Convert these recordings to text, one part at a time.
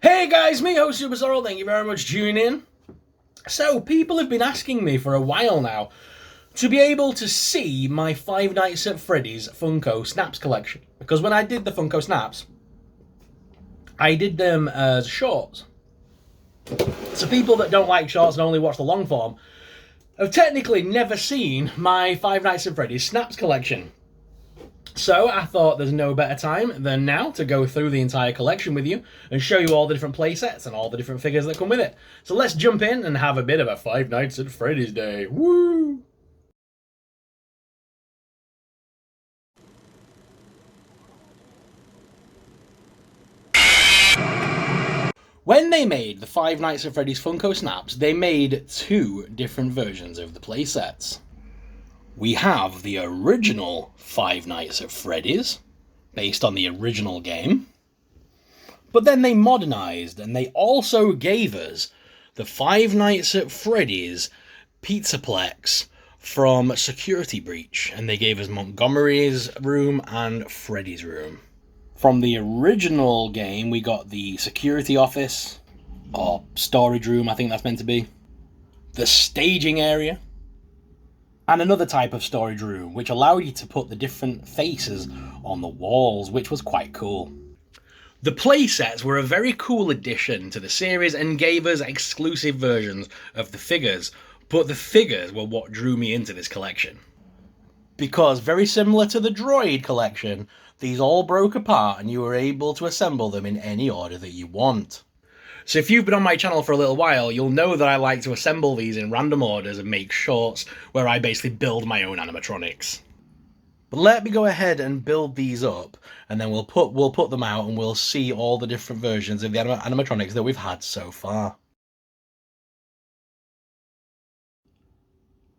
Hey guys, me host SuperSorrell, thank you very much for tuning in. So, people have been asking me for a while now to be able to see my Five Nights at Freddy's Funko Snaps collection. Because when I did the Funko Snaps, I did them as shorts. So people that don't like shorts and only watch the long form have technically never seen my Five Nights at Freddy's Snaps collection. So I thought there's no better time than now to go through the entire collection with you and show you all the different playsets and all the different figures that come with it. So let's jump in and have a bit of a Five Nights at Freddy's day. Woo! When they made the Five Nights at Freddy's Funko Snaps, they made two different versions of the playsets. We have the original Five Nights at Freddy's, based on the original game. But then they modernized and they also gave us the Five Nights at Freddy's Pizzaplex from Security Breach. And they gave us Montgomery's room and Freddy's room. From the original game, we got the security office, or storage room, I think that's meant to be. The staging area. And another type of storage room, which allowed you to put the different faces on the walls, which was quite cool. The playsets were a very cool addition to the series and gave us exclusive versions of the figures, but the figures were what drew me into this collection. Because very similar to the Droid collection, these all broke apart and you were able to assemble them in any order that you want. So if you've been on my channel for a little while, you'll know that I like to assemble these in random orders and make shorts where I basically build my own animatronics. But let me go ahead and build these up, and then we'll put them out and we'll see all the different versions of the animatronics that we've had so far.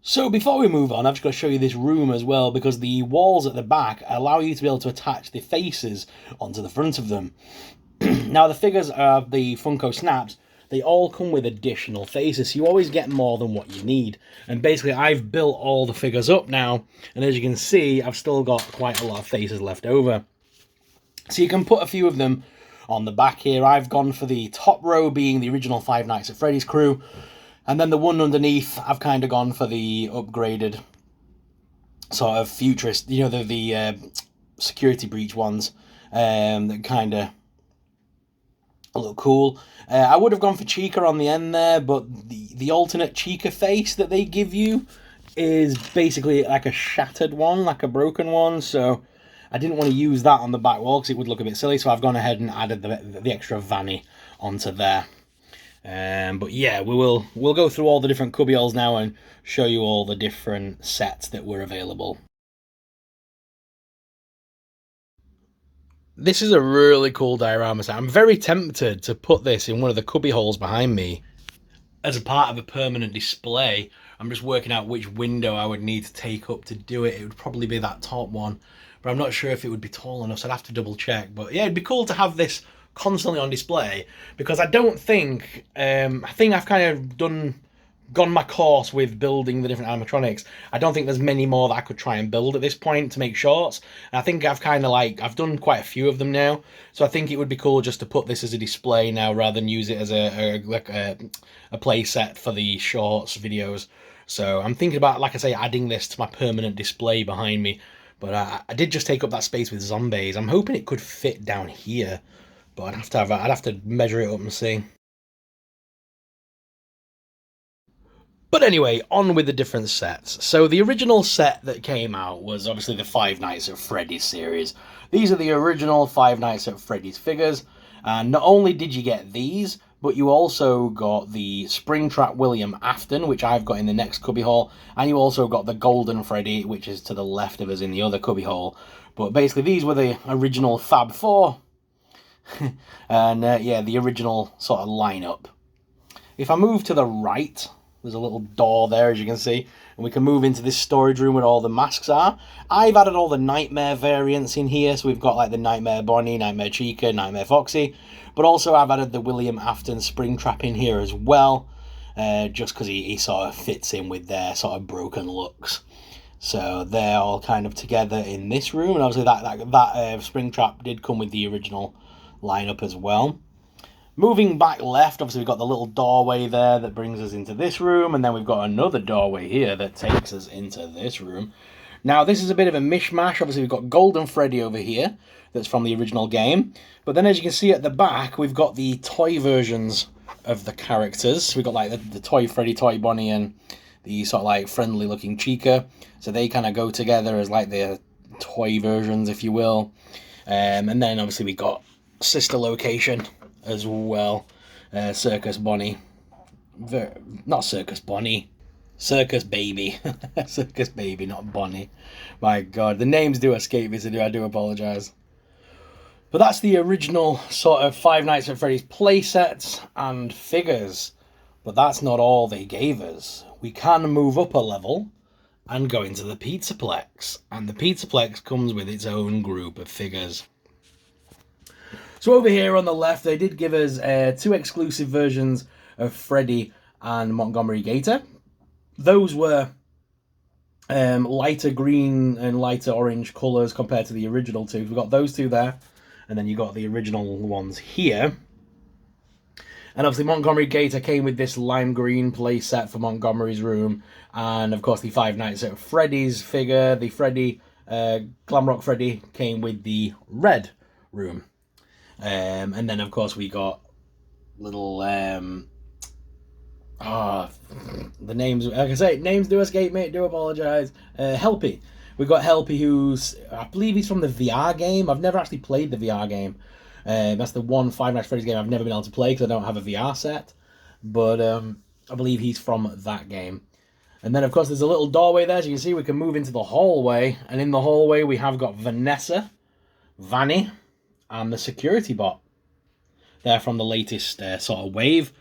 So before we move on, I've just got to show you this room as well, because the walls at the back allow you to be able to attach the faces onto the front of them. Now, the figures of the Funko Snaps, they all come with additional faces, so you always get more than what you need. And basically, I've built all the figures up now, and as you can see, I've still got quite a lot of faces left over. So you can put a few of them on the back here. I've gone for the top row being the original Five Nights at Freddy's crew, and then the one underneath, I've kind of gone for the upgraded sort of futurist, you know, the security breach ones, that kind of look cool. I would have gone for Chica on the end there, but the alternate Chica face that they give you is basically like a shattered one, like a broken one, so I didn't want to use that on the back wall because it would look a bit silly, so I've gone ahead and added the extra Vanny onto there. But yeah, we'll go through all the different cubbyholes now and show you all the different sets that were available. This is a really cool diorama set. I'm very tempted to put this in one of the cubby holes behind me as a part of a permanent display. I'm just working out which window I would need to take up to do it. It would probably be that top one, but I'm not sure if it would be tall enough, so I'd have to double check. But yeah, it'd be cool to have this constantly on display, because I don't think, I think I've kind of gone my course with building the different animatronics. I don't think there's many more that I could try and build at this point to make shorts. And I think I've kind of I've done quite a few of them now. So I think it would be cool just to put this as a display now rather than use it as a play set for the shorts videos. So I'm thinking about, like I say, adding this to my permanent display behind me. But I did just take up that space with zombies. I'm hoping it could fit down here, but I'd have to measure it up and see. But anyway, on with the different sets. So the original set that came out was obviously the Five Nights at Freddy's series. These are the original Five Nights at Freddy's figures. And not only did you get these, but you also got the Springtrap William Afton, which I've got in the next cubbyhole. And you also got the Golden Freddy, which is to the left of us in the other cubbyhole. But basically, these were the original Fab Four. And yeah, the original sort of lineup. If I move to the right, there's a little door there, as you can see, and we can move into this storage room where all the masks are. I've added all the Nightmare variants in here, so we've got like the Nightmare Bonnie, Nightmare Chica, Nightmare Foxy, but also I've added the William Afton Springtrap in here as well, just because he sort of fits in with their sort of broken looks. So they're all kind of together in this room, and obviously that Springtrap did come with the original lineup as well. Moving back left, obviously we've got the little doorway there that brings us into this room, and then we've got another doorway here that takes us into this room. Now, this is a bit of a mishmash. Obviously, we've got Golden Freddy over here, that's from the original game. But then, as you can see at the back, we've got the toy versions of the characters. We've got, like, the toy Freddy, toy Bonnie, and the sort of, like, friendly-looking Chica. So they kind of go together as, like, the toy versions, if you will. And then, obviously, we got sister location as well. Circus Bonnie. Not Circus Bonnie. Circus Baby. Circus Baby, not Bonnie. My God, the names do escape me, so I do apologise. But that's the original sort of Five Nights at Freddy's playsets and figures. But that's not all they gave us. We can move up a level and go into the Pizzaplex. And the Pizzaplex comes with its own group of figures. So over here on the left, they did give us 2 exclusive versions of Freddy and Montgomery Gator. Those were lighter green and lighter orange colours compared to the original 2. We've got those 2 there, and then you got the original ones here. And obviously Montgomery Gator came with this lime green play set for Montgomery's room, and of course the Five Nights at Freddy's figure, the Freddy, Glamrock Freddy, came with the red room. And then of course we got little the names, like I say, names do escape me, do apologise. Helpy. We've got Helpy, who's, I believe he's from the VR game. I've never actually played the VR game. That's the one Five Nights at Freddy's game I've never been able to play because I don't have a VR set. But I believe he's from that game. And then, of course, there's a little doorway there. As you can see, we can move into the hallway. And in the hallway, we have got Vanessa, Vanny, and the security bot. They're from the latest sort of wave.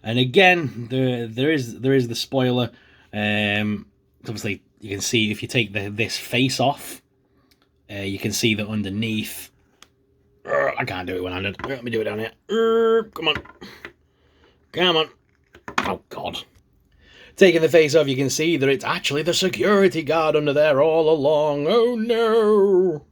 And again, there is the spoiler. Obviously, you can see if you take this face off, you can see that underneath. I can't do it one-handed. Let me do it down here. Come on. Come on. Oh, God. Taking the face off, you can see that it's actually the security guard under there all along. Oh, no.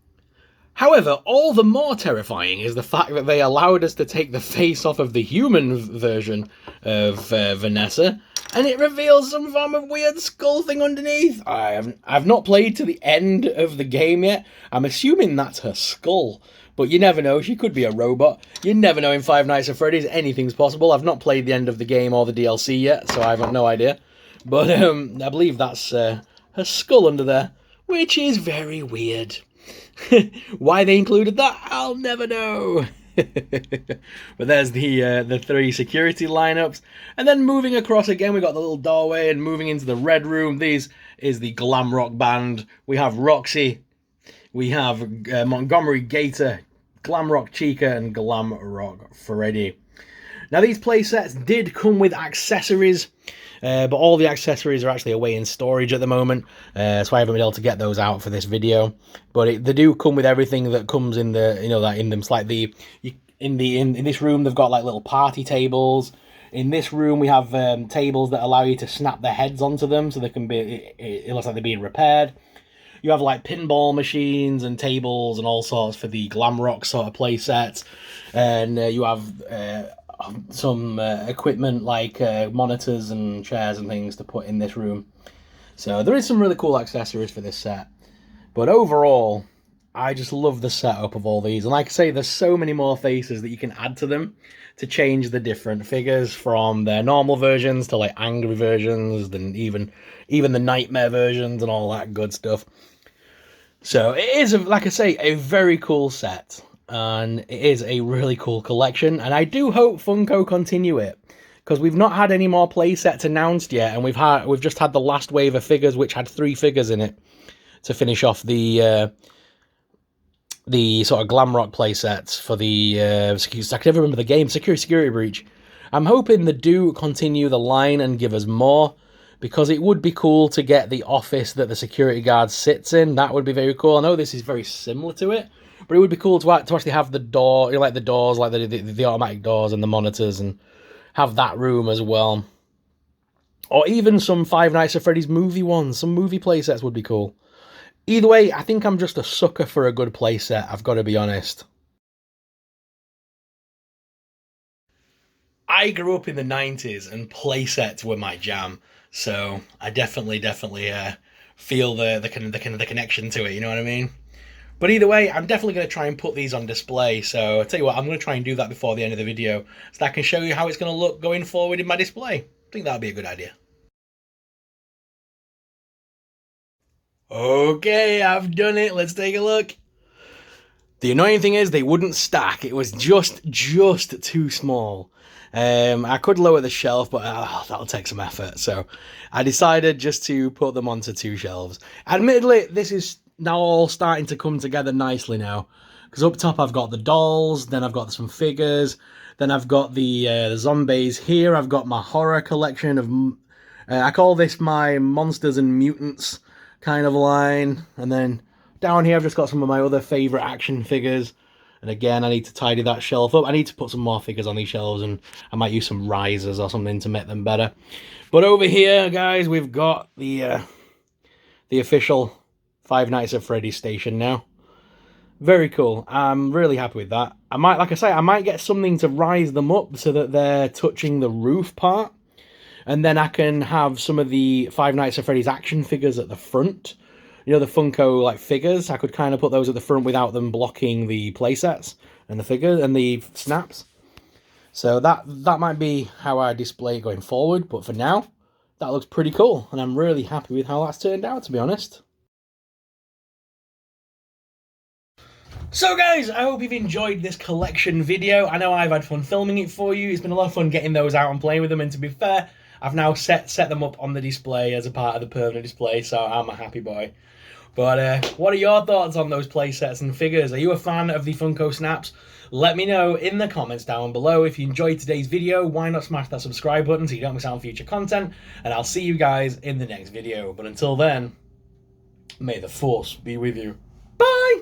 However, all the more terrifying is the fact that they allowed us to take the face off of the human version of Vanessa, and it reveals some form of weird skull thing underneath. I've not played to the end of the game yet. I'm assuming that's her skull, but you never know. She could be a robot. You never know in Five Nights at Freddy's. Anything's possible. I've not played the end of the game or the DLC yet, so I have no idea. But I believe that's her skull under there, which is very weird. Why they included that, I'll never know. But there's the 3 security lineups, and then moving across again, we got the little doorway, and moving into the red room. These is the Glamrock band. We have Roxy, we have Montgomery Gator, Glamrock Chica, and Glamrock Freddy. Now these playsets did come with accessories. But all the accessories are actually away in storage at the moment, so I haven't been able to get those out for this video. But they do come with everything that comes in the, that in them. It's like in this room they've got like little party tables. In this room we have tables that allow you to snap the heads onto them, so they can be. It looks like they're being repaired. You have like pinball machines and tables and all sorts for the Glamrock sort of play sets, and you have. Some equipment like monitors and chairs and things to put in this room. So there is some really cool accessories for this set. But overall, I just love the setup of all these. And like I say, there's so many more faces that you can add to them to change the different figures from their normal versions to like angry versions, and even the nightmare versions and all that good stuff. So it is, like I say, a very cool set. And it is a really cool collection, and I do hope Funko continue it, because we've not had any more playsets announced yet, and we've just had the last wave of figures, which had 3 figures in it to finish off the sort of Glamrock playsets for the I can never remember the game, Security Breach. I'm hoping they do continue the line and give us more, because it would be cool to get the office that the security guard sits in. That would be very cool. I know this is very similar to it, but it would be cool to actually have the door, like the doors, like the automatic doors and the monitors, and have that room as well. Or even some Five Nights at Freddy's movie ones. Some movie playsets would be cool. Either way, I think I'm just a sucker for a good playset, I've got to be honest. I grew up in the 90s and playsets were my jam. So I definitely feel the connection to it, you know what I mean? But either way, I'm definitely going to try and put these on display. So I'll tell you what, I'm going to try and do that before the end of the video so that I can show you how it's going to look going forward in my display. I think that'll be a good idea. Okay, I've done it. Let's take a look. The annoying thing is they wouldn't stack. It was just too small. I could lower the shelf, but that'll take some effort. So I decided just to put them onto 2 shelves. Admittedly, this is now all starting to come together nicely now. Because up top I've got the dolls, then I've got some figures, then I've got the zombies. Here I've got my horror collection of... I call this my Monsters and Mutants kind of line. And then down here I've just got some of my other favourite action figures. And again, I need to tidy that shelf up. I need to put some more figures on these shelves, and I might use some risers or something to make them better. But over here, guys, we've got the official Five Nights at Freddy's station now. Very cool. I'm really happy with that. I might, like I say, I might get something to rise them up so that they're touching the roof part. And then I can have some of the Five Nights at Freddy's action figures at the front. You know, the Funko like figures, I could kind of put those at the front without them blocking the playsets and the figures and the snaps. So that might be how I display it going forward, but for now, that looks pretty cool, and I'm really happy with how that's turned out, to be honest. So guys, I hope you've enjoyed this collection video. I know I've had fun filming it for you. It's been a lot of fun getting those out and playing with them, and to be fair, I've now set them up on the display as a part of the permanent display, so I'm a happy boy. But what are your thoughts on those play sets and figures? Are you a fan of the Funko Snaps? Let me know in the comments down below. If you enjoyed today's video, why not smash that subscribe button so you don't miss out on future content? And I'll see you guys in the next video. But until then, may the Force be with you. Bye!